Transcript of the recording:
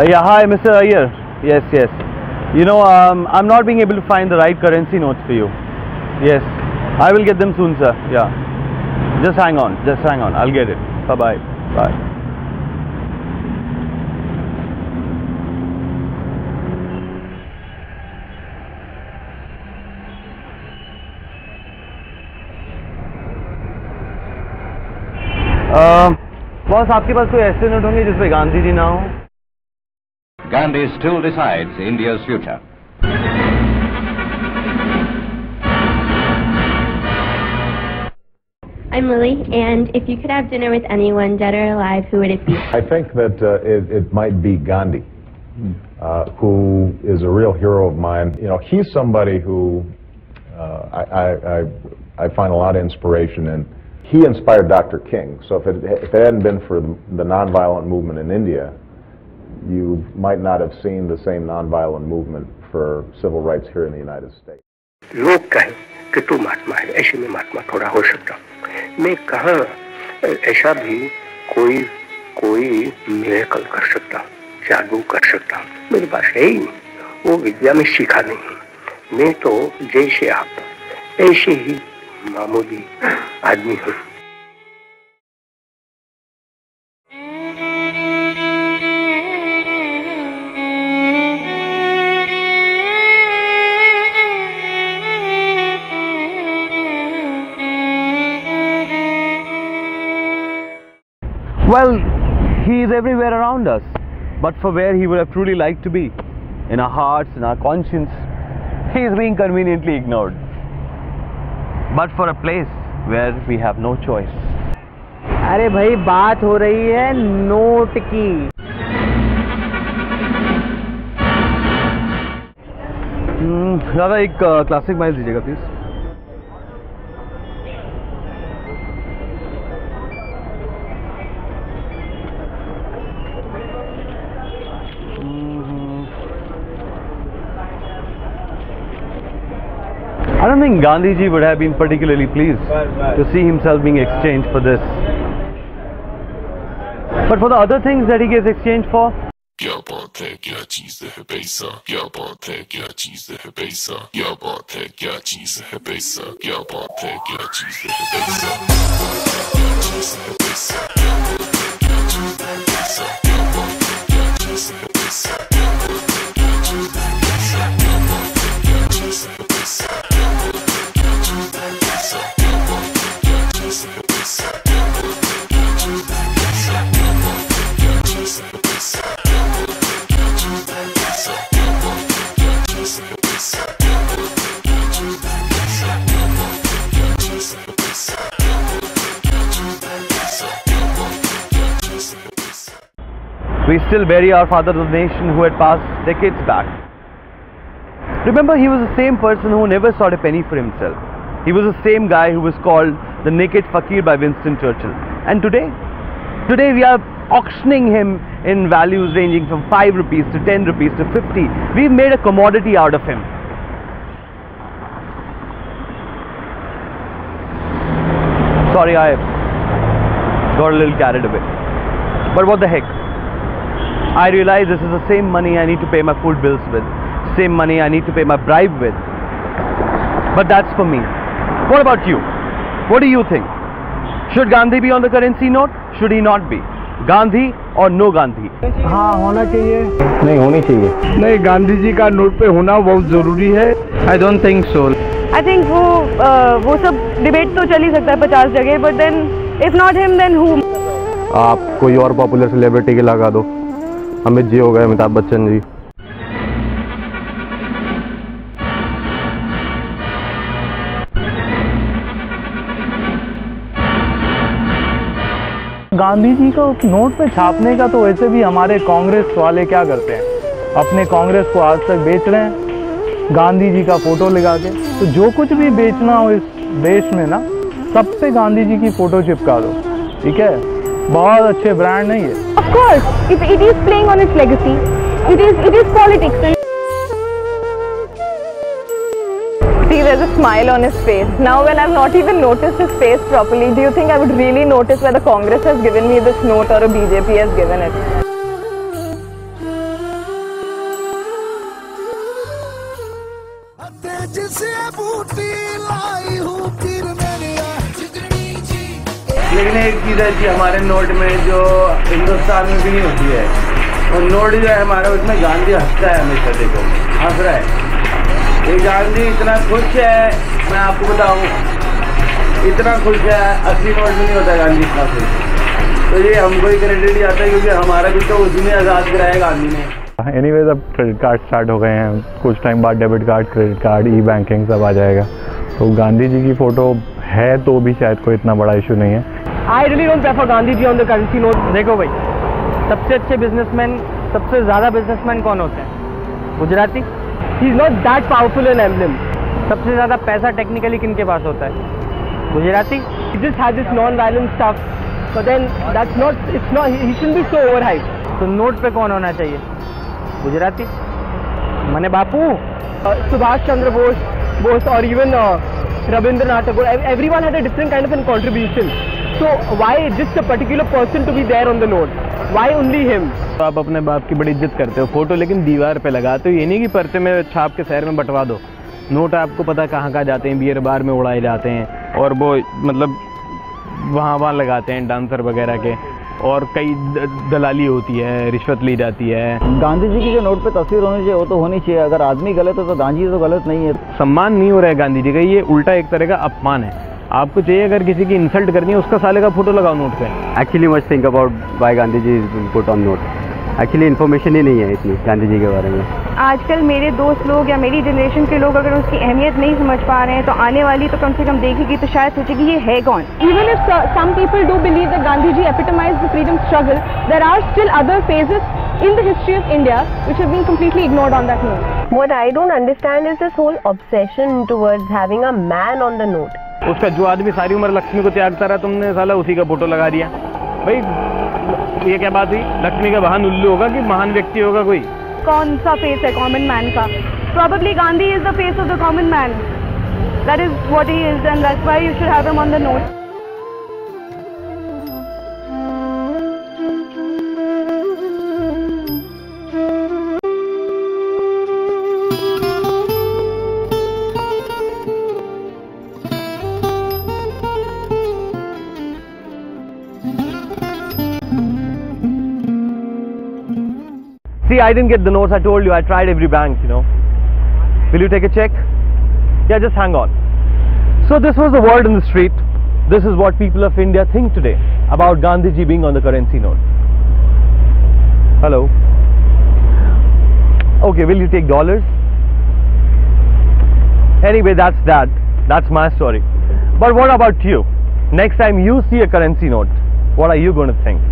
Yeah, hi, Mr. Iyer. Yes, yes. I'm not being able to find the right currency notes for you. Yes, I will get them soon, sir. Yeah. Just hang on. Just hang on. I'll get it. Bye-bye. Bye. Boss, आपके पास कोई ऐसे note होंगे जिसमें गांधी जी ना हो? Gandhi still decides India's future. I'm Lily, and if you could have dinner with anyone, dead or alive, who would it be? I think that it might be Gandhi, who is a real hero of mine. You know, he's somebody who I find a lot of inspiration in. He inspired Dr. King. So if it hadn't been for the nonviolent movement in India, you might not have seen the same nonviolent movement for civil rights here in the United States. लोग कहें कि तू महात्मा है, ऐसे में महात्मा थोड़ा हो सकता। मैं कहाँ ऐसा भी कोई मिरेकल कर सकता, जादू कर सकता। मेरे पास है ही नहीं, वो विद्या में सीखा नहीं हूँ। मैं तो जैसे आप ऐसे ही मामूली आदमी हूँ। Well, he is everywhere around us, but for where he would have truly liked to be, in our hearts, in our conscience, he is being conveniently ignored. But for a place where we have no choice. अरे भाई, बात हो रही है note की। दादा, एक classic mile दीजिएगा please. I don't think Gandhiji would have been particularly pleased to see himself being exchanged for this. But for the other things that he gets exchanged for, क्या बात है, क्या चीज है पैसा, क्या बात है, क्या चीज है पैसा, क्या बात है, क्या चीज है पैसा, क्या बात है, क्या चीज है पैसा, क्या चीज है पैसा, क्या चीज है पैसा, क्या बात है, क्या चीज है पैसा, क्या चीज है पैसा, क्या चीज है पैसा, we still bury our fathers of the nation who had passed decades back. Remember, he was the same person who never sought a penny for himself. He was the same guy who was called the naked fakir by Winston Churchill. And today we are auctioning him in values ranging from 5 rupees to 10 rupees to 50. We've made a commodity out of him. Sorry, I got a little carried away. But what the heck? I realize this is the same money I need to pay my food bills with, same money I need to pay my bribe with. But that's for me. What about you? What do you think? Should Gandhi be on the currency note? Should he not be? Gandhi or no Gandhi? हाँ, होना चाहिए। नहीं, होनी चाहिए। नहीं, गांधी जी का note पे होना बहुत जरूरी है। I don't think so. I think वो सब डिबेट तो चल ही सकता है 50 जगह, but then if not him, then who? आप कोई और पॉपुलर सेलिब्रिटी के लगा दो। अमित जी हो गए, अमिताभ बच्चन जी। गांधी जी को नोट पे छापने का तो वैसे भी हमारे कांग्रेस वाले क्या करते हैं, अपने कांग्रेस को आज तक बेच रहे हैं गांधी जी का फोटो लगा के। तो जो कुछ भी बेचना हो इस देश में ना, सब पे गांधी जी की फोटो चिपका दो, ठीक है? बहुत अच्छे ब्रांड नहीं है। Of course, it is playing on its legacy. It is politics. See, there's a smile on his face. Now when I've not even noticed his face properly, do you think I would really notice whether Congress has given me this note or a BJP has given it? लेकिन एक चीज़ ऐसी हमारे note में जो हिंदुस्तान में भी नहीं होती है, और नोट जो है हमारा, उसमें गांधी हंसता है हमेशा, देखो हंस रहा है। ये गांधी इतना खुश है, मैं आपको बताऊं, इतना खुश है, असली नोट में नहीं होता गांधी इतना खुश। तो ये हमको ही क्रेडिट आता है, क्योंकि हमारा भी तो उसने आज़ाद कराया गांधी ने। एनीवेज अब क्रेडिट कार्ड स्टार्ट हो गए हैं, कुछ टाइम बाद डेबिट कार्ड, क्रेडिट कार्ड, ई बैंकिंग सब आ जाएगा। तो गांधी जी की फ़ोटो है तो भी शायद कोई इतना बड़ा इशू नहीं है। I really don't prefer Gandhi ji on the currency note. देखो भाई, सबसे अच्छे बिजनेसमैन, सबसे ज़्यादा बिजनेसमैन कौन होते हैं? Gujarati. He is not that powerful an emblem. सबसे ज़्यादा पैसा टेक्निकली किन के पास होता है? Gujarati. He just has this non violent stuff, but then that's not, it's not, he shouldn't be so overhyped. तो नोट पे कौन होना चाहिए? गुजराती। मने बापू, सुभाष चंद्र बोस और even Rabindranath Tagore, everyone had a different kind of a contribution. So why just a particular person to be there on the note? Why only him? आप अपने बाप की बड़ी इज्जत करते हो, फोटो लेकिन दीवार पे लगाते हो। ये नहीं कि पर्चे में छाप के शहर में बंटवा दो। नोट आपको पता कहाँ कहाँ जाते हैं, बियर बार में उड़ाए जाते हैं, और वो मतलब वहाँ लगाते हैं डांसर वगैरह के, और कई दलाली होती है, रिश्वत ली जाती है। गांधी जी की जो नोट पे तस्वीर होनी चाहिए वो तो होनी चाहिए। अगर आदमी गलत है तो गांधी जी तो गलत नहीं है। सम्मान नहीं हो रहा है गांधी जी का, ये उल्टा एक तरह का अपमान है। आपको चाहिए अगर किसी की इंसल्ट करनी है, उसका साले का फोटो लगाओ नोट पे। Actually much think about why Gandhi ji put on note. Actually information ही नहीं है इतनी गांधी जी के बारे में। आजकल मेरे दोस्त लोग या मेरी जनरेशन के लोग अगर उसकी अहमियत नहीं समझ पा रहे हैं, तो आने वाली तो कम से कम देखेगी तो शायद सोचेगी ये है कौन। Even if some people do believe that Gandhi ji epitomised the freedom struggle, there are still other phases in the history of India which have been completely ignored on that note. What I don't understand is this whole obsession towards having a man on the note. उसका जो आदमी सारी उम्र लक्ष्मी को त्यागता रहा, तुमने साला उसी का फोटो लगा दिया। भाई ये क्या बात हुई? लक्ष्मी का वाहन उल्लू होगा कि महान व्यक्ति होगा कोई? कौन सा फेस है कॉमन मैन का? Probably Gandhi is the face of the common man. That is what he is, and that's why you should have him on the note. See, I didn't get the notes. I told you, I tried every bank, you know. Will you take a check? Yeah, just hang on. So this was the word in the street. This is what people of India think today about Gandhiji being on the currency note. Hello. Okay, will you take dollars? Anyway, that's that. That's my story. But what about you? Next time you see a currency note, what are you going to think?